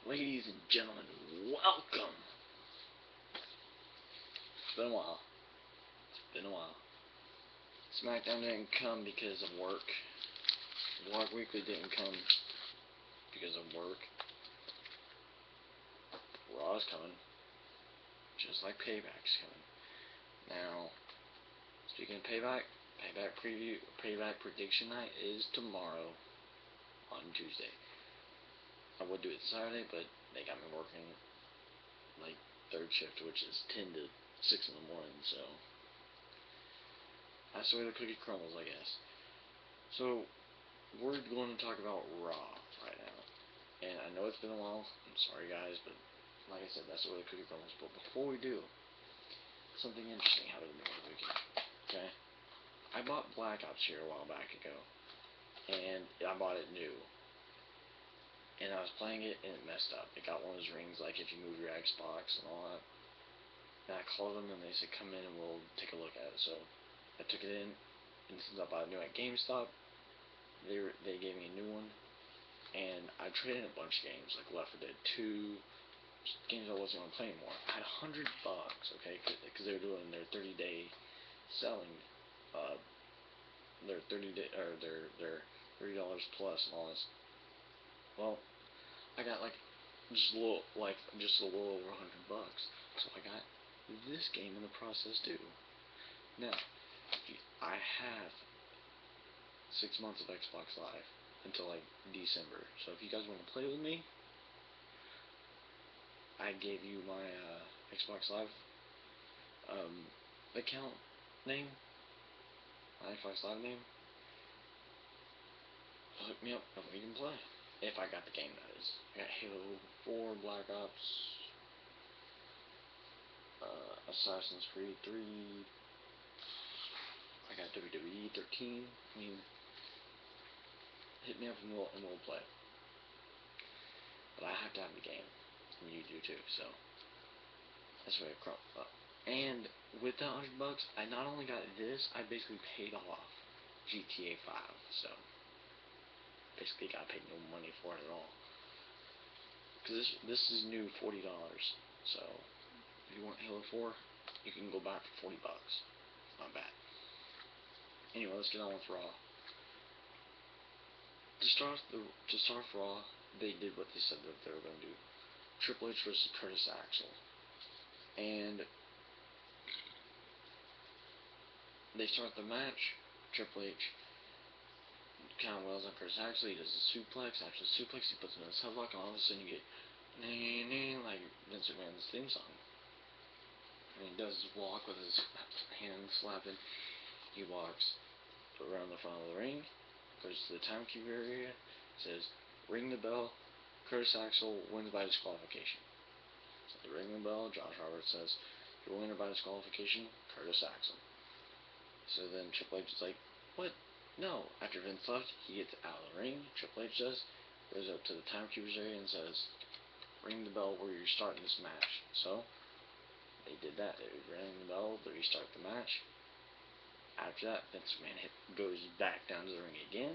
Ladies and gentlemen, welcome. It's been a while. It's been a while. SmackDown didn't come because of work. Vlog Weekly didn't come because of work. Raw's coming. Just like Payback's coming. Now, speaking of Payback preview, Payback prediction night is tomorrow on Tuesday. I would do it Saturday, but they got me working like third shift, which is 10 to 6 in the morning, so that's the way the cookie crumbles, I guess. So, we're going to talk about Raw right now. And I know it's been a while, I'm sorry guys, but like I said, that's the way the cookie crumbles. But before we do, something interesting happened to me over the weekend, okay? I bought Black Ops here a while back ago, and I bought it new. And I was playing it, and it messed up. It got one of those rings, like if you move your Xbox and all that. And I called them, and they said, come in and we'll take a look at it. So I took it in, and since I bought it new at GameStop, they gave me a new one. And I traded in a bunch of games, like Left 4 Dead 2, games I wasn't going to play anymore. I had $100, okay, because they were doing their 30-day selling, their 30-day, or their $30 plus and all this. Well, I got like just a little over $100. So I got this game in the process too. Now, I have 6 months of Xbox Live until like December. So if you guys want to play with me, I gave you my Xbox Live account name, my Xbox Live name. Hook me up and we can play. If I got the game, that is. I got Halo 4, Black Ops, Assassin's Creed 3, I got WWE 13. I mean, hit me up and we'll play. But I have to have the game, and you do too. So that's where it cropped up. And with that $100, I not only got this, I basically paid off GTA 5. So basically, got paid no money for it at all. Because this is new $40. So if you want Halo 4, you can go buy it for $40. It's not bad. Anyway, let's get on with Raw. To start off Raw, they did what they said that they were going to do. Triple H versus Curtis Axel. And they start the match. Triple H kind of wails on Curtis Axel. He does a suplex. After the suplex, he puts him in his headlock, and all of a sudden you get like Vince McMahon's theme song. And he does his walk with his hands slapping. He walks around the front of the ring, goes to the timekeeper area, says, ring the bell. Curtis Axel wins by disqualification. So they ring the bell. Josh Roberts says, your winner by disqualification, Curtis Axel. So then Triple H is like, what? No. After Vince left, he gets out of the ring. Triple H does, goes up to the timekeeper's area and says, ring the bell where you're starting this match. So they did that. They rang the bell to restart the match. After that, Vince McMahon goes back down to the ring again,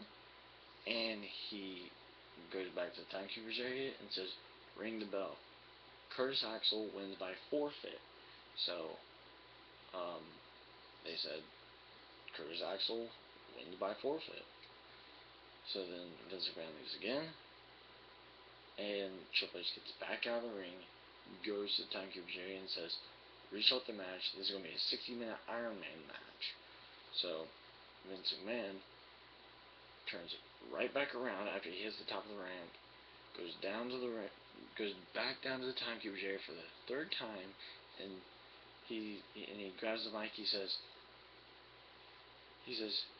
and he goes back to the timekeeper's area and says, ring the bell. Curtis Axel wins by forfeit. So, they said, Curtis Axel wins by forfeit. So then Vince McMahon leaves again, and Triple H gets back out of the ring, goes to the timekeeper's area and says, restart the match. This is going to be a 60-minute Iron Man match. So Vince McMahon turns right back around after he hits the top of the ramp, goes back down to the timekeeper's area for the third time, and he grabs the mic. He says,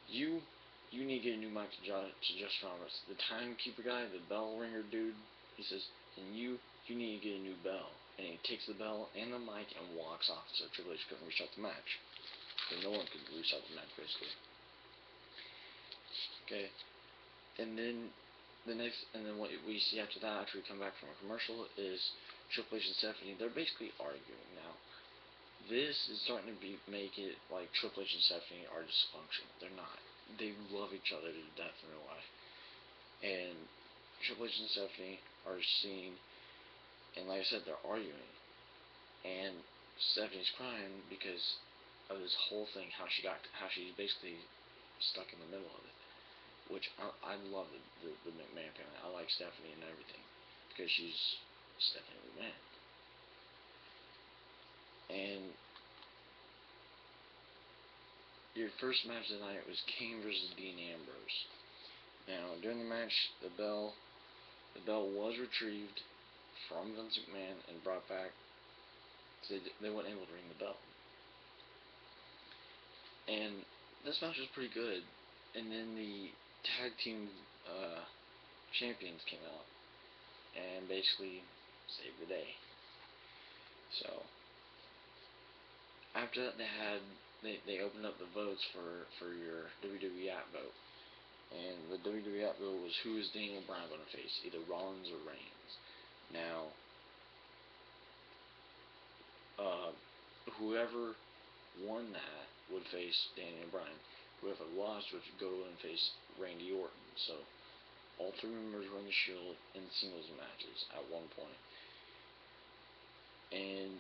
you need to get a new mic to Josh Roberts, the timekeeper guy, the bell ringer dude. He says, and you need to get a new bell. And he takes the bell and the mic and walks off, so Triple H couldn't restart the match. So no one could restart the match, basically. Okay, and then what we see after that, after we come back from a commercial, is Triple H and Stephanie. They're basically arguing now. This is starting to make it like Triple H and Stephanie are dysfunctional. They're not. They love each other to death in real life. And Triple H and Stephanie are seen And like I said, they're arguing, and Stephanie's crying because of this whole thing, how she's basically stuck in the middle of it. Which I love the McMahon family. I like Stephanie and everything because she's Stephanie McMahon. And your first match of the night was Kane versus Dean Ambrose. Now during the match, the bell was retrieved from Vince McMahon and brought back. So they weren't able to ring the bell. And this match was pretty good. And then the tag team champions came out and basically saved the day. So after that, they opened up the votes for your WWE app vote, and the WWE app vote was, who is Daniel Bryan going to face, either Rollins or Reigns. Now, whoever won that would face Daniel Bryan. Whoever lost would go and face Randy Orton. So all three members were in the Shield in singles matches at one point. And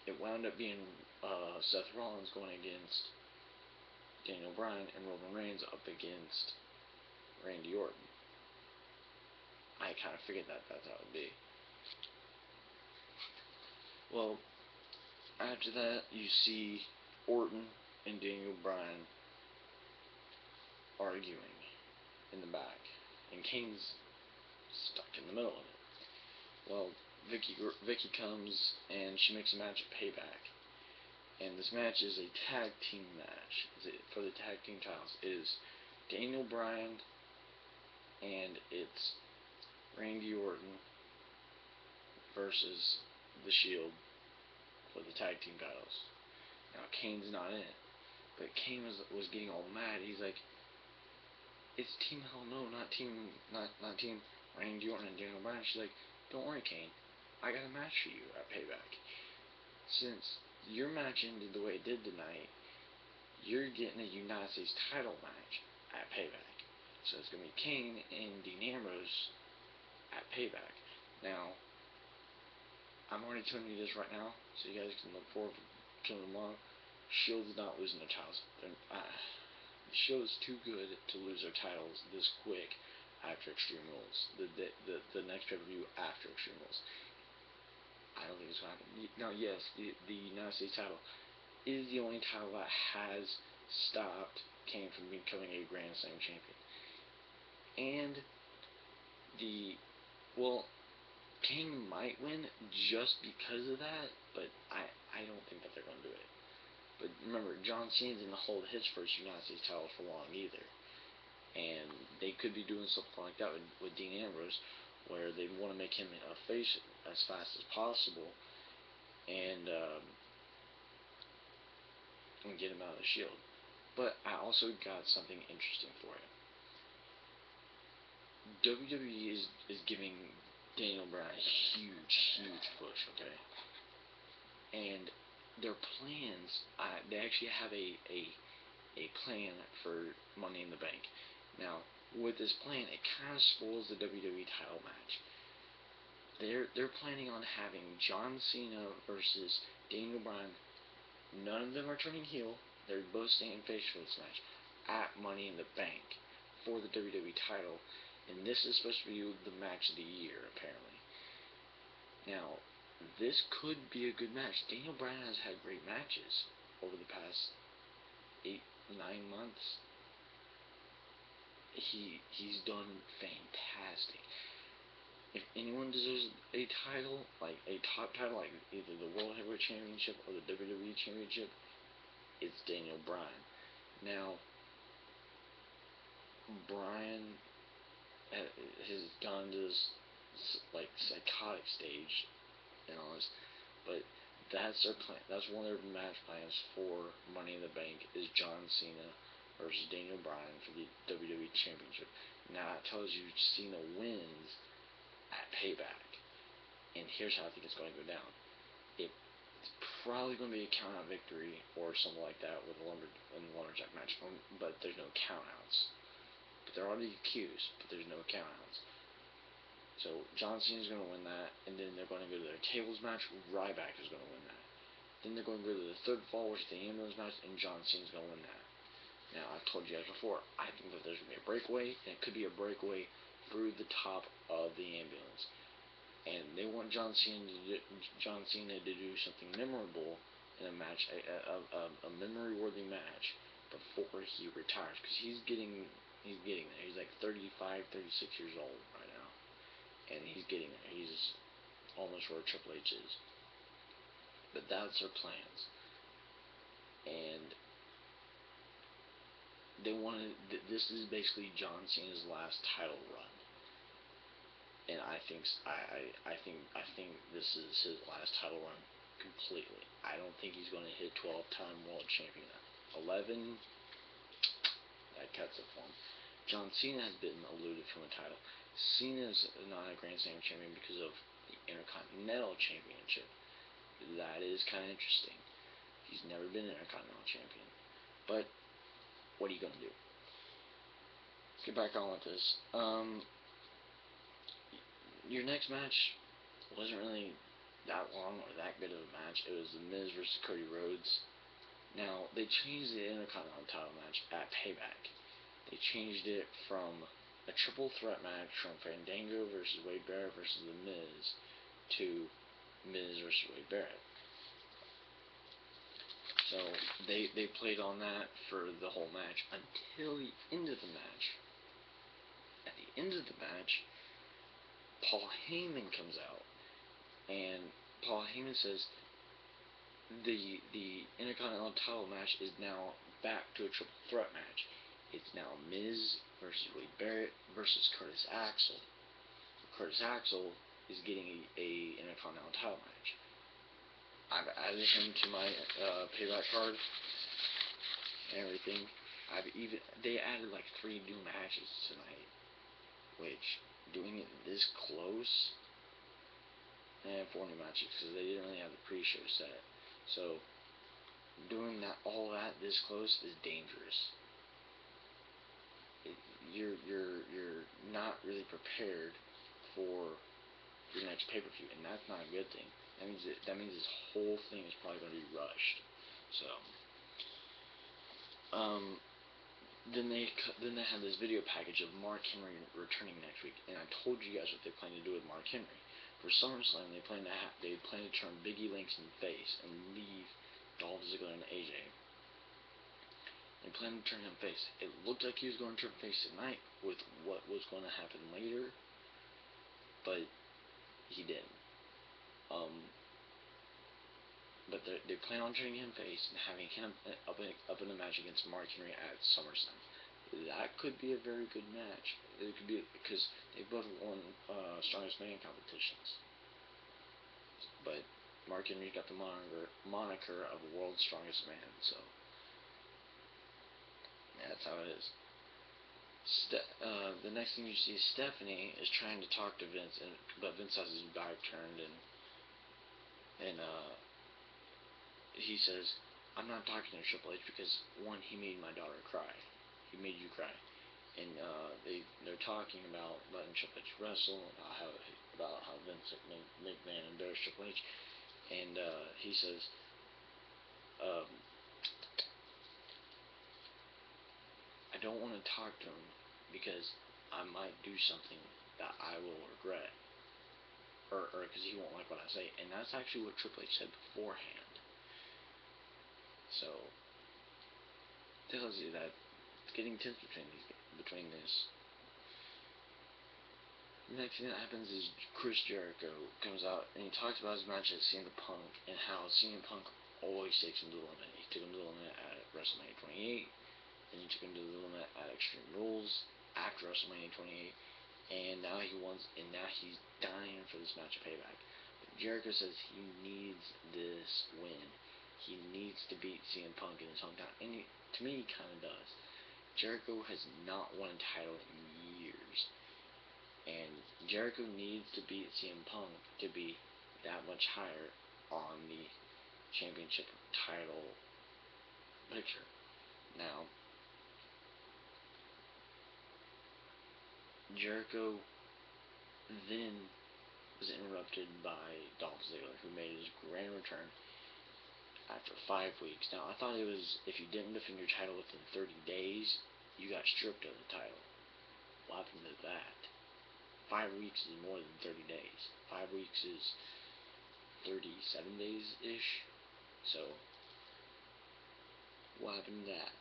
it wound up being Seth Rollins going against Daniel Bryan and Roman Reigns up against Randy Orton. I kind of figured that's how it would be. Well, after that, you see Orton and Daniel Bryan arguing in the back, and Kane's stuck in the middle of it. Well, Vicky comes and she makes a match at Payback, and this match is a tag team match for the tag team titles. It is Daniel Bryan and it's Randy Orton versus the Shield for the tag team titles. Now Kane's not in it, but Kane was getting all mad. He's like, "It's Team Hell No, not Team Randy Orton and Daniel Bryan." She's like, "Don't worry, Kane. I got a match for you at Payback. Since your match ended the way it did tonight, you're getting a United States title match at Payback. So it's gonna be Kane and Dean Ambrose at Payback." Now, I'm already telling you this right now, so you guys can look forward to tomorrow. Shield's not losing their titles. The Shield is too good to lose their titles this quick after Extreme Rules. The next pay-per-view after Extreme Rules. I don't think it's going to happen. Now, yes, the United States title is the only title that has stopped Kane from becoming a Grand Slam champion. And Kane might win just because of that, but I don't think that they're going to do it. But remember, John Cena didn't hold his first United States title for long either. And they could be doing something like that with Dean Ambrose, where they want to make him a face as fast as possible and get him out of the Shield. But I also got something interesting for you. WWE is giving Daniel Bryan a huge push, okay? And their plans, they actually have a plan for Money in the Bank. Now, with this plan, it kind of spoils the WWE title match. They're planning on having John Cena versus Daniel Bryan. None of them are turning heel. They're both staying face for this match at Money in the Bank for the WWE title. And this is supposed to be the match of the year, apparently. Now, this could be a good match. Daniel Bryan has had great matches over the past 8-9 months. He's done fantastic. If anyone deserves a title, like a top title, like either the World Heavyweight Championship or the WWE Championship, it's Daniel Bryan. Now, Bryan has gone to this like psychotic stage and all this, but that's their plan. That's one of their match plans for Money in the Bank is John Cena versus Daniel Bryan for the WWE Championship. Now it tells you Cena wins at Payback, and here's how I think it's going to go down. It's probably going to be a count-out victory or something like that with the lumberjack match, but there's no count-outs. But they're already accused, but there's no count-outs. So John Cena's going to win that, and then they're going to go to their tables match. Ryback is going to win that. Then they're going to go to the third fall, which is the ambulance match, and John Cena's going to win that. Now, I've told you guys before, I think that there's going to be a breakaway, and it could be a breakaway through the top of the ambulance. And they want John Cena to do something memorable in a match, a memory-worthy match before he retires, because he's getting there. He's like 35, 36 years old right now, and he's getting there. He's almost where Triple H is. But that's their plans, and they wanted. This is basically John Cena's last title run, and I think this is his last title run completely. I don't think he's going to hit 12-time world champion. 11, that cuts it for him. John Cena has been eluded from the title. Cena's not a Grand Slam champion because of the Intercontinental Championship. That is kind of interesting. He's never been an Intercontinental champion. But what are you going to do? Let's get back on with this. Your next match wasn't really that long or that good of a match. It was The Miz versus Cody Rhodes. Now, they changed the Intercontinental title match at Payback. They changed it from a triple threat match from Fandango versus Wade Barrett versus The Miz to Miz versus Wade Barrett. So they played on that for the whole match until the end of the match. At the end of the match, Paul Heyman comes out, and Paul Heyman says the Intercontinental title match is now back to a triple threat match. It's now Miz versus Wade Barrett versus Curtis Axel. Curtis Axel is getting a Intercontinental title match. I've added him to my payback card and everything. They added like 3 new matches tonight, which doing it this close, and 4 new matches because they didn't really have the pre-show set. So doing all that this close is dangerous. You're not really prepared for your next pay-per-view, and that's not a good thing. That means this whole thing is probably going to be rushed. So, then they had this video package of Mark Henry returning next week, and I told you guys what they plan to do with Mark Henry. For SummerSlam, they plan to turn Biggie Langston face and leave Dolph Ziggler and AJ. They plan to turn him face. It looked like he was going to turn face tonight with what was going to happen later, but he didn't. But they plan on turning him face and having him up in a match against Mark Henry at SummerSlam. That could be a very good match. It could be because they both won Strongest Man competitions. But Mark Henry got the moniker of World's Strongest Man, so that's how it is. The next thing you see is Stephanie is trying to talk to Vince, but Vince has his back turned, and he says, "I'm not talking to Triple H because, one, he made my daughter cry. He made you cry." And they're talking about letting Triple H wrestle, about how Vince McMahon embarrassed Triple H, and he says, "I don't want to talk to him because I might do something that I will regret, or because he won't like what I say." And that's actually what Triple H said beforehand. So tells you that it's getting tense between this. The next thing that happens is Chris Jericho comes out and he talks about his match at CM Punk and how CM Punk always takes him to the limit. He took him to the limit at WrestleMania 28, and he took him to the limit at Extreme Rules after WrestleMania 28, and now he's dying for this match of Payback. But Jericho says he needs this win. He needs to beat CM Punk in his hometown, and to me, he kind of does. Jericho has not won a title in years, and Jericho needs to beat CM Punk to be that much higher on the championship title picture. Now, Jericho then was interrupted by Dolph Ziggler, who made his grand return after 5 weeks. Now, I thought it was if you didn't defend your title within 30 days, you got stripped of the title. What happened to that? 5 weeks is more than 30 days. 5 weeks is 37 days-ish. So, what happened to that?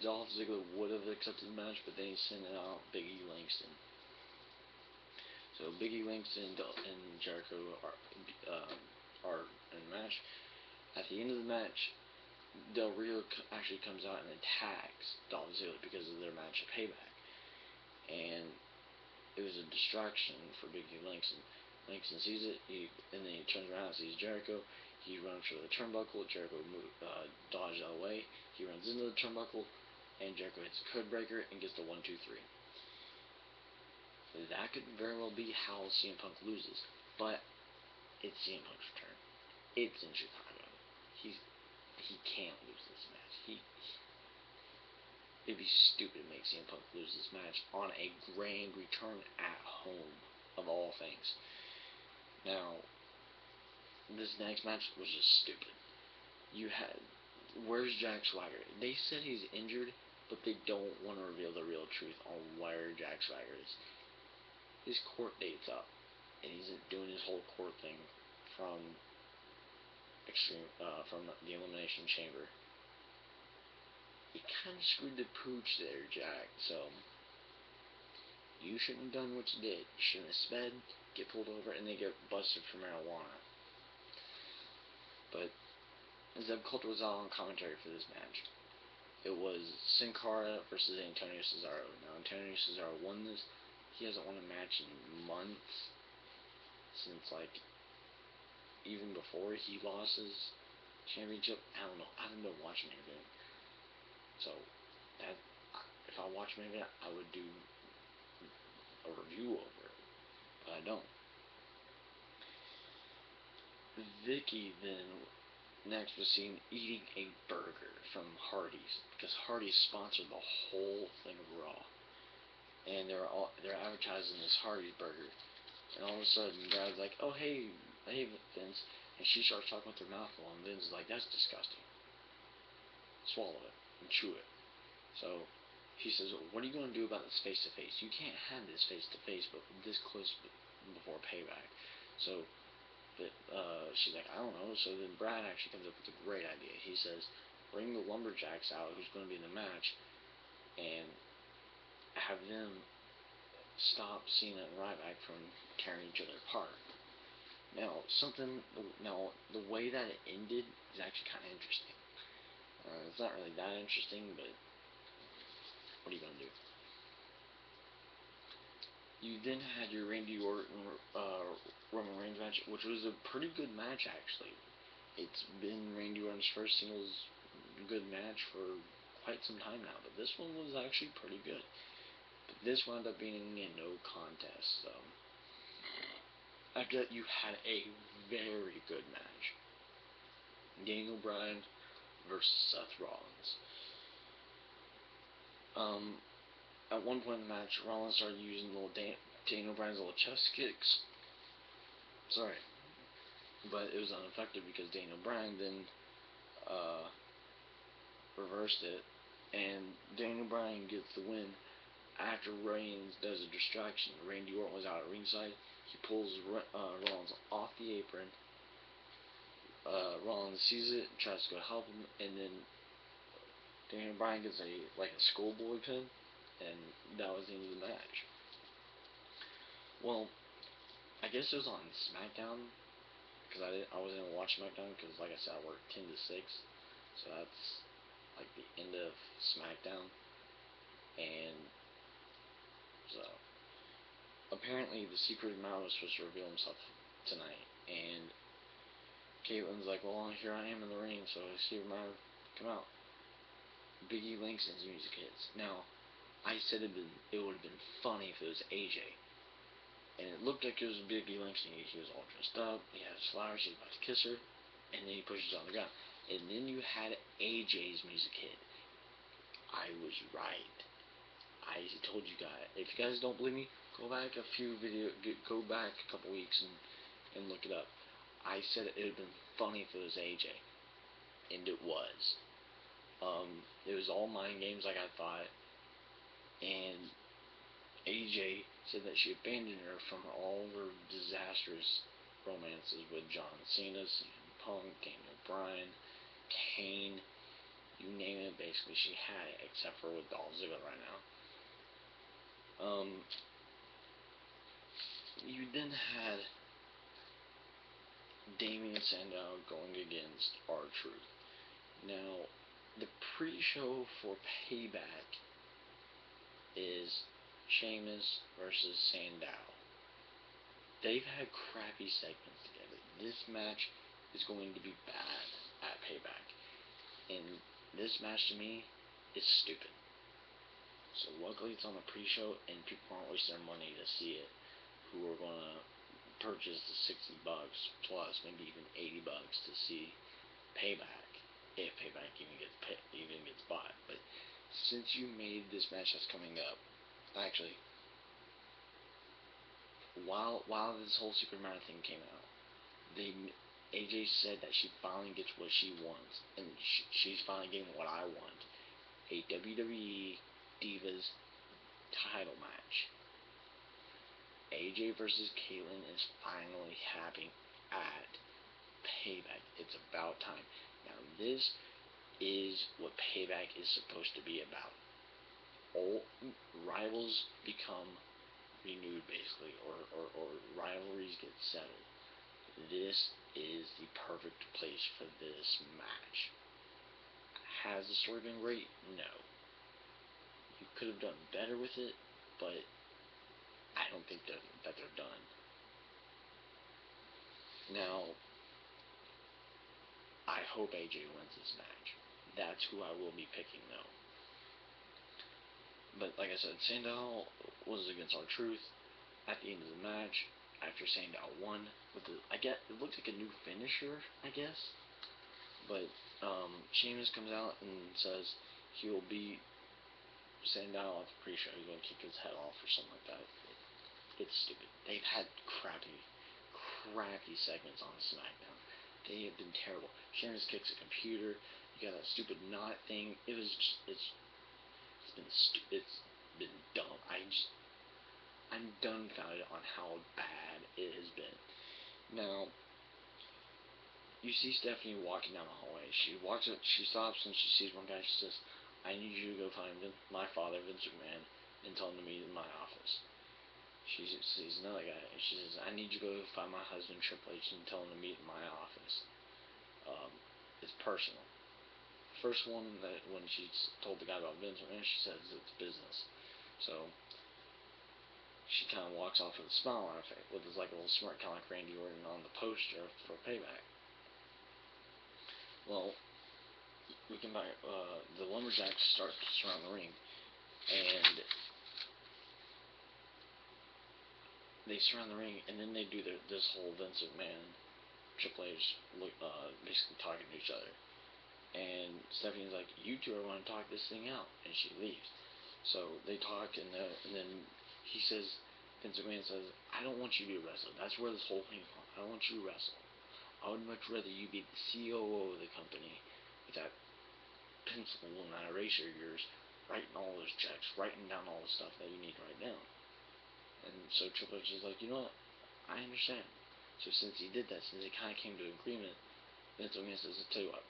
Dolph Ziggler would have accepted the match, but then he sent out Big E Langston. So Big E Langston and Jericho are in the match. At the end of the match, Del Rio actually comes out and attacks Dolph Ziggler because of their match at Payback. And it was a distraction for Big E Langston. Langston sees it, and then he turns around and sees Jericho. He runs for the turnbuckle. Jericho dodges out of the way. He runs into the turnbuckle, and Jericho hits a codebreaker and gets the 1-2-3. That could very well be how CM Punk loses, but it's CM Punk's return. It's in Chicago. He can't lose this match. It'd be stupid to make CM Punk lose this match on a grand return at home, of all things. Now, this next match was just stupid. Where's Jack Swagger? They said he's injured, but they don't want to reveal the real truth on where Jack Swagger is. His court date's up, and he's doing his whole court thing from the Elimination Chamber. You kind of screwed the pooch there, Jack, so you shouldn't have done what you did. You shouldn't have sped, get pulled over, and then get busted for marijuana. But Zeb Coulter was out on commentary for this match. It was Sin Cara versus Antonio Cesaro. Now, Antonio Cesaro won this. He hasn't won a match in months, since, even before he lost his championship. I don't know. I haven't been watching anything. So, if I watch maybe I would do a review over it, but I don't. Vicky then next was seen eating a burger from Hardee's, because Hardee's sponsored the whole thing of Raw, and they're advertising this Hardee's burger, and all of a sudden Brad's like, oh hey Vince, and she starts talking with her mouth full, and Vince is like, that's disgusting. Swallow it and chew it. So he says, what are you going to do about this face-to-face? You can't have this face-to-face, but this close before Payback. So she's like, I don't know. So then Brad actually comes up with a great idea. He says, bring the Lumberjacks out, who's going to be in the match, and have them stop Cena and Ryback from tearing each other apart. Now, the way that it ended is actually kind of interesting. It's not really that interesting, but what are you going to do? You then had your Randy Orton Roman Reigns match, which was a pretty good match, actually. It's been Randy Orton's first singles good match for quite some time now, but this one was actually pretty good. But this wound up being a no contest, so after that you had a very good match. Daniel Bryan versus Seth Rollins. At one point in the match, Rollins started using Daniel Bryan's little chest kicks. Sorry. But it was ineffective because Daniel Bryan then reversed it, and Daniel Bryan gets the win after Reigns does a distraction. Randy Orton was out at ringside. He pulls Rollins off the apron. Rollins sees it, tries to go help him, and then Daniel Bryan gets a schoolboy pin, and that was the end of the match. Well, I guess it was on SmackDown, because I wasn't able to watch SmackDown, because like I said, I work 10 to 6, so that's the end of SmackDown, and so apparently the Secret Admiral was supposed to reveal himself tonight, and Caitlin's like, well, here I am in the ring, so Secret Admiral, come out. Big E Langston's music hits. Now, I said it would have been funny if it was AJ. And it looked like it was Big E Langston. He was all dressed up. He had his flowers. He was about to kiss her. and then he pushes on the ground. And then you had AJ's music hit. I was right. I told you guys. If you guys don't believe me, go back go back a couple weeks and look it up. I said it would have been funny if it was AJ, and it was. It was all mind games like I thought, and AJ said that she abandoned her from all her disastrous romances with John Cena, CM Punk, Daniel Bryan, Kane, you name it, basically she had it, except for with Dolph Ziggler right now. You then had Damien Sandow going against R-Truth. Now, the pre-show for Payback is Sheamus versus Sandow. They've had crappy segments together. This match is going to be bad at Payback. And this match to me is stupid. So luckily it's on the pre-show and people aren't wasting their money to see it, who are going to purchase the $60 plus, maybe even $80 to see Payback, if Payback even gets bought. But since you made this match that's coming up, actually, while this whole Secret Matter thing came out, AJ said that she finally gets what she wants, and she's finally getting what I want: a WWE Divas title match. AJ versus Caitlyn is finally happening at Payback. It's about time. Now this is what Payback is supposed to be about. Old rivals become renewed, basically, or rivalries get settled. This is the perfect place for this match. Has the story been great? No. You could have done better with it, but I don't think that they're done. Now, I hope AJ wins this match. That's who I will be picking, though. But like I said, Sandow was against R-Truth at the end of the match. After Sandow won with it looked like a new finisher, I guess. But Sheamus comes out and says he'll beat Sandow at the pre-show. He's going to kick his head off or something like that. It's stupid. They've had crappy segments on SmackDown. They have been terrible. Sheamus kicks a computer. You got that stupid knot thing. It's been dumb. I'm dumbfounded on how bad it has been. Now, you see Stephanie walking down the hallway. She stops and she sees one guy. She says, "I need you to go find my father, Vince McMahon, and tell him to meet in my office." She sees another guy and she says, "I need you to go find my husband, Triple H, and tell him to meet in my office." It's personal. First one, that when she told the guy about Vince McMahon, she says it's business. So she kind of walks off with a smile on her face, with a little smirk, kind of like Randy Orton on the poster for Payback. Well, we come back. The Lumberjacks start to surround the ring, and they surround the ring, and then they do this whole Vince McMahon, Triple H, basically talking to each other. And Stephanie's like, "You two are going to talk this thing out," and she leaves. So they talk, and then he says, Vince McMahon says, "I don't want you to be a wrestler. That's where this whole thing's from. I don't want you to wrestle. I would much rather you be the COO of the company with that pencil and that eraser of yours, writing all those checks, writing down all the stuff that you need to write down." And so Triple H is like, "You know what? I understand." So since he did that, since they kind of came to an agreement, Vince McMahon says, "I'll tell you what,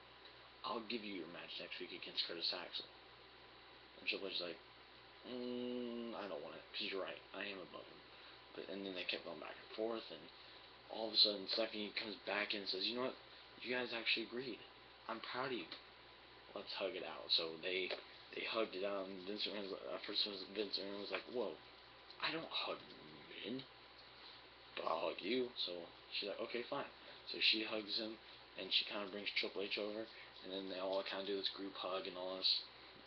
I'll give you your match next week against Curtis Axel." And Triple H is like, "I don't want it, because you're right, I am above him." And then they kept going back and forth, and all of a sudden Stephanie comes back in and says, "You know what? You guys actually agreed. I'm proud of you. Let's hug it out." So they hugged it out, and Vince McMahon was like, "Whoa, I don't hug men, but I'll hug you." So she's like, "Okay, fine." So she hugs him, and she kind of brings Triple H over, and then they all kind of do this group hug and all this.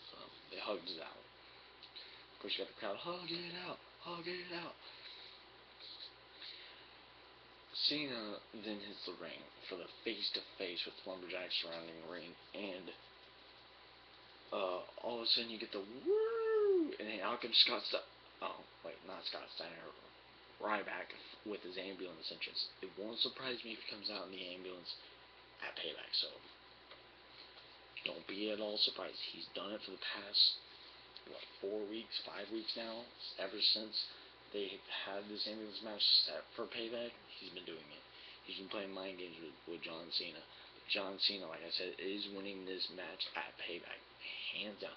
So they hugged it out. Of course, you got the crowd hugging it out, hugging it out. Cena then hits the ring for the face-to-face with lumberjacks surrounding the ring, and all of a sudden you get the woo, and then out comes not Scott Steiner, Ryback with his ambulance entrance. It won't surprise me if he comes out in the ambulance at Payback, so don't be at all surprised. He's done it for the past, 4 weeks, 5 weeks now, ever since they had this ambulance match set for Payback. He's been doing it. He's been playing mind games with John Cena. John Cena, like I said, is winning this match at Payback, hands down.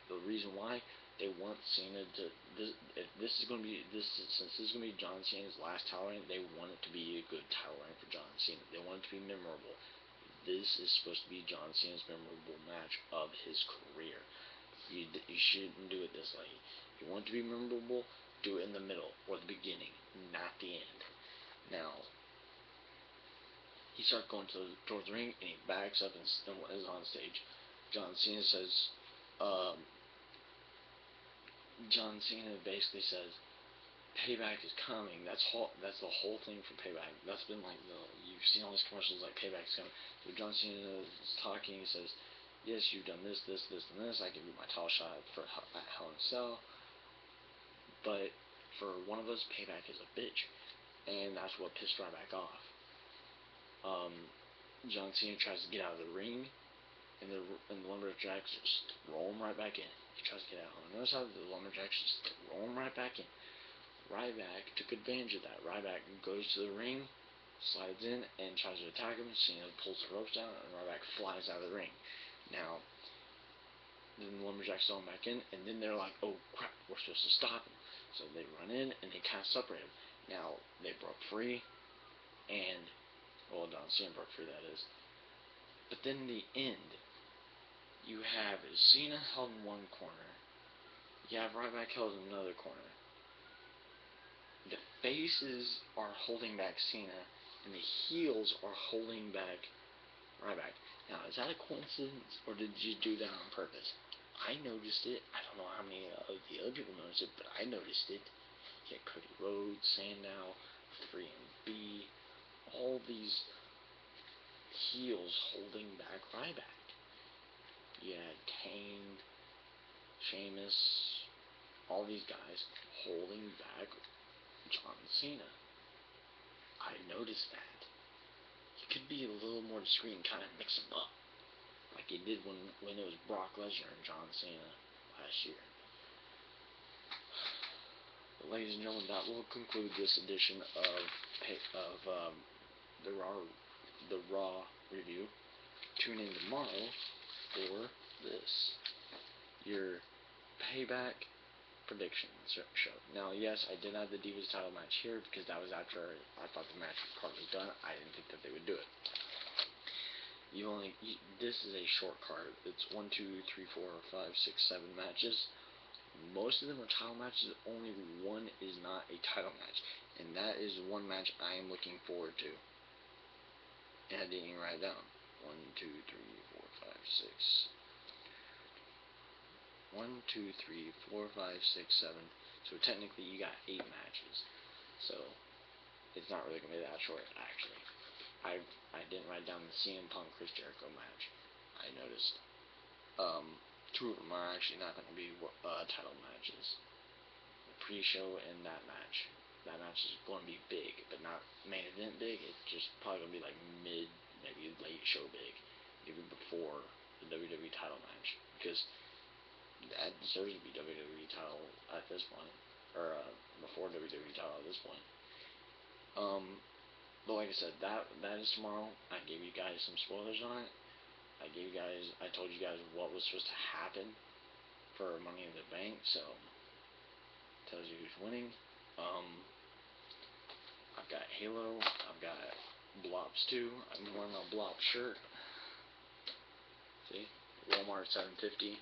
The reason why they want Cena to, since this is going to be John Cena's last title reign, they want it to be a good title reign for John Cena. They want it to be memorable. This is supposed to be John Cena's memorable match of his career. You shouldn't do it this late. If you want it to be memorable, do it in the middle or the beginning, not the end. Now, he starts going towards the ring, and he backs up and is on stage. John Cena basically says, Payback is coming. That's the whole thing for Payback. That's been like you've seen all these commercials like Payback's coming. So John Cena is talking. He says, yes, you've done this, this, this, and this. I give you my title shot for at Hell in a Cell. But for one of us, Payback is a bitch, and that's what pissed Ryback off. John Cena tries to get out of the ring, and the lumberjacks just throw him right back in. He tries to get out. Notice how the lumberjacks just throw him right back in. Ryback took advantage of that. Ryback goes to the ring, slides in, and tries to attack him. Cena pulls the ropes down, and Ryback flies out of the ring. Now, then the lumberjacks throw him back in, and then they're like, oh crap, we're supposed to stop him. So they run in, and they kind of separate him. Now, they broke free, and, John Cena broke free, that is. But then in the end, you have Cena held in one corner. You have Ryback held in another corner. The faces are holding back Cena, and the heels are holding back Ryback. Now, is that a coincidence, or did you do that on purpose? I noticed it. I don't know how many of the other people noticed it, but I noticed it. You had Cody Rhodes, Sandow, 3MB, all these heels holding back Ryback. You had Kane, Sheamus, all these guys holding back John Cena. I noticed that. He could be a little more discreet and kind of mix them up, like he did when it was Brock Lesnar and John Cena last year. But ladies and gentlemen, that will conclude this edition of the Raw review. Tune in tomorrow for your Payback predictions show. Now, yes, I did have the Divas title match here because that was after I thought the match card was done. I didn't think that they would do it. This is a short card. It's 1, 2, 3, 4, 5, 6, 7 matches. Most of them are title matches. Only one is not a title match, and that is one match I am looking forward to. And I didn't even write it down. 1, 2, 3, 4, 5, 6. 1, 2, 3, 4, 5, 6, 7. So technically you got 8 matches. So it's not really gonna be that short, actually. I didn't write down the CM Punk Chris Jericho match. I noticed. 2 of them are actually not gonna be title matches. The pre-show and that match. That match is going to be big, but not main event big. It's just probably gonna be like mid, maybe late show big, maybe before the WWE title match, because that deserves to be WWE title at this point, or before WWE title at this point. But like I said, that is tomorrow. I gave you guys some spoilers on it. I told you guys what was supposed to happen for Money in the Bank, so tells you who's winning. I've got Halo. I've got Blops 2. I'm wearing my Blop shirt. See? Walmart $7.50.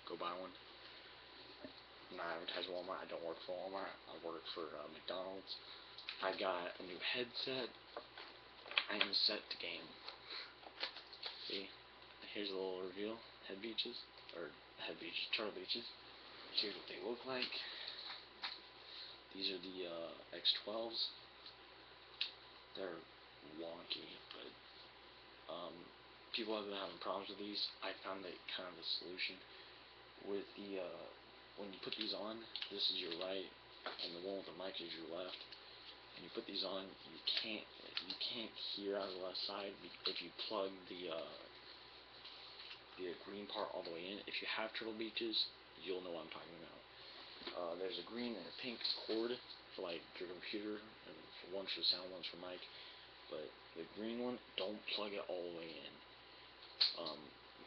Go buy one. I'm not advertising Walmart. I don't work for Walmart. I work for McDonald's. I got a new headset. I am set to game. See? Here's a little reveal. Turtle Beaches. Here's what they look like. These are the X12s. they're wonky, but people have been having problems with these. I found that kind of a solution with the when you put these on. This is your right, and the one with the mic is your left. And you put these on, you can't hear out of the left side if you plug the green part all the way in. If you have Turtle Beaches, you'll know what I'm talking about. There's a green and a pink cord for like your computer, and one's for sound, one's for mic. But the green one, don't plug it all the way in.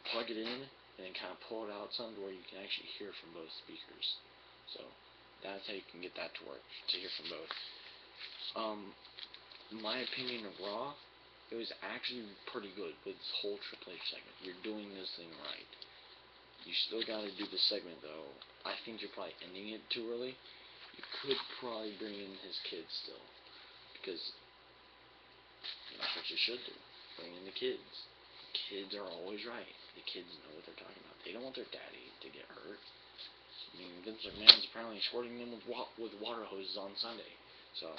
Plug it in and then kind of pull it out some where you can actually hear from both speakers. So that's how you can get that to work, to hear from both. My opinion of Raw, it was actually pretty good with this whole Triple H segment. You're doing this thing right. You still gotta do the segment though. I think you're probably ending it too early. You could probably bring in his kids still, because that's what you should do. Bring in the kids. Kids are always right. The kids know what they're talking about. They don't want their daddy to get hurt. I mean, Vince McMahon's apparently squirting them with water hoses on Sunday. So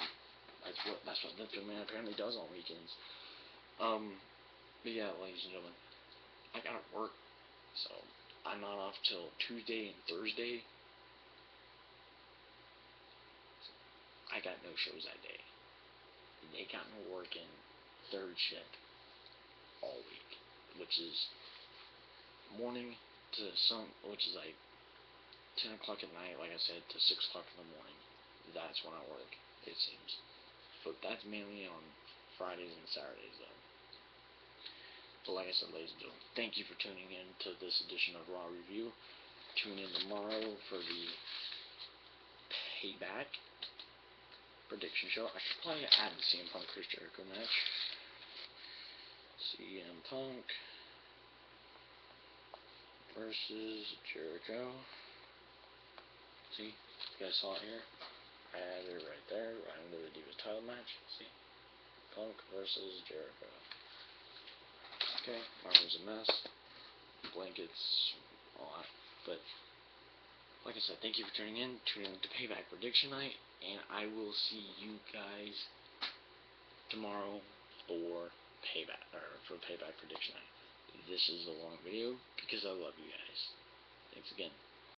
that's what Vince McMahon apparently does on weekends. But yeah, ladies and gentlemen, I gotta work, so I'm not off till Tuesday and Thursday. I got no shows that day. And they got me working third shift all week, which is morning to which is like 10 o'clock at night, like I said, to 6 o'clock in the morning. That's when I work, it seems. But that's mainly on Fridays and Saturdays, though. But like I said, ladies and gentlemen, thank you for tuning in to this edition of Raw Review. Tune in tomorrow for the Payback prediction show. I should probably add the CM Punk Chris Jericho match. CM Punk versus Jericho. See, you guys saw it here. I added it right there, right under the Divas title match. See, Punk versus Jericho. Okay, my room's a mess. Blankets, all that. But like I said, thank you for tuning in. Tune in to Payback Prediction Night, and I will see you guys tomorrow for Payback Prediction Night. This is a long video because I love you guys. Thanks again.